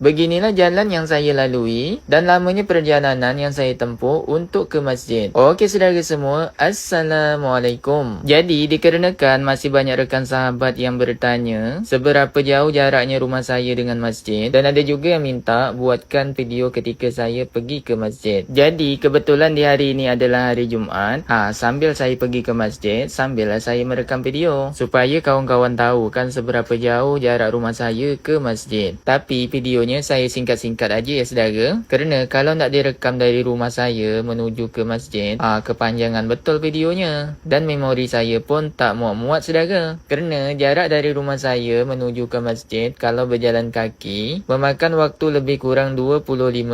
Beginilah jalan yang saya lalui dan lamanya perjalanan yang saya tempuh untuk ke masjid. Okey saudara semua, Assalamualaikum. Jadi dikarenakan masih banyak rekan sahabat yang bertanya seberapa jauh jaraknya rumah saya dengan masjid, dan ada juga yang minta buatkan video ketika saya pergi ke masjid. Jadi kebetulan di hari ini adalah hari Jumaat. Sambil saya pergi ke masjid, sambil saya merekam video supaya kawan-kawan tahu kan seberapa jauh jarak rumah saya ke masjid. Tapi videonya saya singkat-singkat aja ya saudara, kerana kalau nak direkam dari rumah saya menuju ke masjid, kepanjangan betul videonya dan memori saya pun tak muat-muat saudara, kerana jarak dari rumah saya menuju ke masjid kalau berjalan kaki memakan waktu lebih kurang 25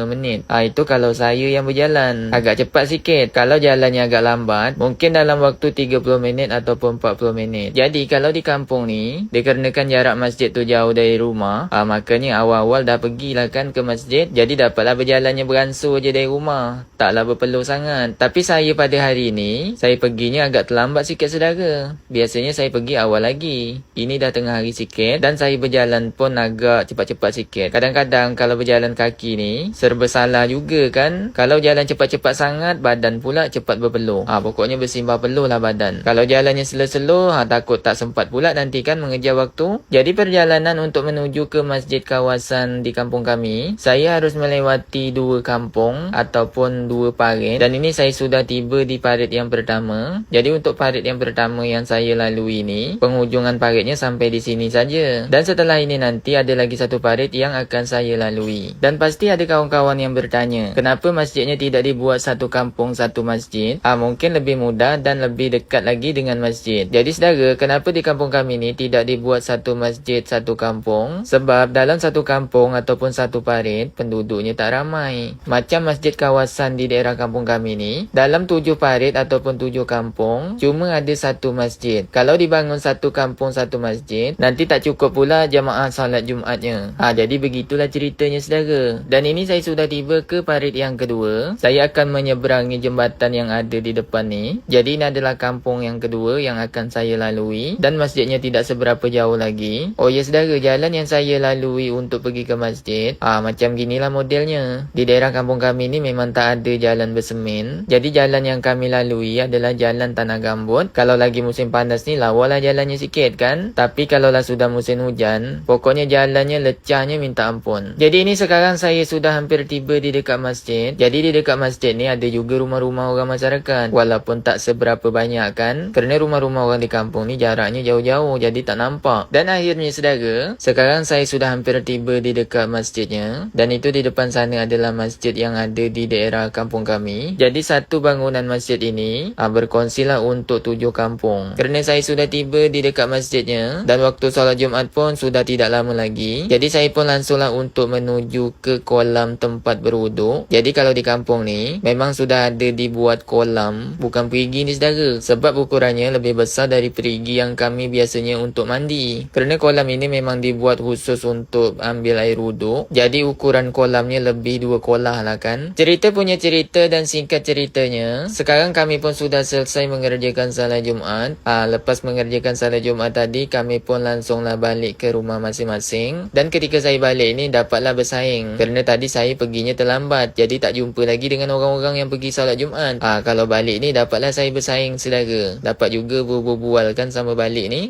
minit. Itu kalau saya yang berjalan agak cepat sikit. Kalau jalannya agak lambat, mungkin dalam waktu 30 minit ataupun 40 minit. Jadi kalau di kampung ni, dikarenakan jarak masjid tu jauh dari rumah, makanya awal-awal dah pergilah kan ke masjid, jadi dapatlah berjalannya beransur je dari rumah, taklah berpeluh sangat. Tapi saya pada hari ni, saya perginya agak terlambat sikit saudara. Biasanya saya pergi awal lagi, ini dah tengah hari sikit dan saya berjalan pun agak cepat-cepat sikit. Kadang-kadang kalau berjalan kaki ni serba salah juga kan. Kalau jalan cepat-cepat sangat, badan pula cepat berpeluh. Pokoknya bersimbah peluh lah badan. Kalau jalannya slow-slow, takut tak sempat pula nanti kan mengejar waktu. Jadi perjalanan untuk menuju ke masjid kawasan di kampung kami, saya harus melewati 2 kampung ataupun 2 parit, dan ini saya sudah tiba di parit yang pertama. Jadi untuk parit yang pertama yang saya lalui ni, penghujungan paritnya sampai di sini saja. Dan setelah ini nanti ada lagi satu parit yang akan saya lalui. Dan pasti ada kawan-kawan yang bertanya, kenapa masjidnya tidak dibuat satu kampung satu masjid? Mungkin lebih mudah dan lebih dekat lagi dengan masjid. Jadi saudara, kenapa di kampung kami ni tidak dibuat satu masjid satu kampung? Sebab dalam satu kampung ataupun satu parit, penduduknya tak ramai. Macam masjid kawasan di daerah kampung kami ni, dalam 7 parit ataupun 7 kampung, cuma ada satu masjid. Kalau dibangun satu kampung satu masjid, nanti tak cukup pula jamaah salat Jumaatnya. Jadi begitulah ceritanya saudara. Dan ini saya sudah tiba ke parit yang kedua. Saya akan menyeberangi jembatan yang ada di depan ni. Jadi ini adalah kampung yang kedua yang akan saya lalui, dan masjidnya tidak seberapa jauh lagi. Oh ya saudara, jalan yang saya lalui untuk pergi ke masjid, macam ginilah modelnya. Di daerah kampung kami ni memang tak ada jalan bersemen. Jadi jalan yang kami lalui adalah jalan tanah gambut. Kalau lagi musim panas ni lawalah jalannya sikit kan. Tapi kalau lah sudah musim hujan, pokoknya jalannya lecahnya minta ampun. Jadi ini sekarang saya sudah hampir tiba di dekat masjid. Jadi di dekat masjid ni ada juga rumah-rumah orang masyarakat, walaupun tak seberapa banyak kan, kerana rumah-rumah orang di kampung ni jaraknya jauh-jauh, jadi tak nampak. Dan akhirnya saudara, sekarang saya sudah hampir tiba di dekat masjidnya, dan itu di depan sana adalah masjid yang ada di daerah kampung kami. Jadi satu bangunan masjid ini berkongsilah untuk 7 kampung. Kerana saya sudah tiba di dekat masjidnya dan waktu solat Jumaat pun sudah tidak lama lagi, jadi saya pun langsunglah untuk menuju ke kolam tempat berwuduk. Jadi kalau di kampung ni memang sudah ada dibuat kolam, bukan perigi ni saudara, sebab ukurannya lebih besar dari perigi yang kami biasanya untuk mandi. Kerana kolam ini memang dibuat khusus untuk ambil air wuduk, jadi ukuran kolamnya lebih 2 kolah lah kan. Cerita punya cerita dan singkat ceritanya, sekarang kami pun sudah selesai mengerjakan salat Jumaat. Lepas mengerjakan salat Jumaat tadi, kami pun langsunglah balik ke rumah masing-masing. Dan ketika saya balik ni dapatlah bersaing, kerana tadi saya perginya terlambat, jadi tak jumpa lagi dengan orang-orang yang pergi salat Jumaat. Kalau balik ni dapatlah saya bersaing saudara, dapat juga berbual kan sama balik ni.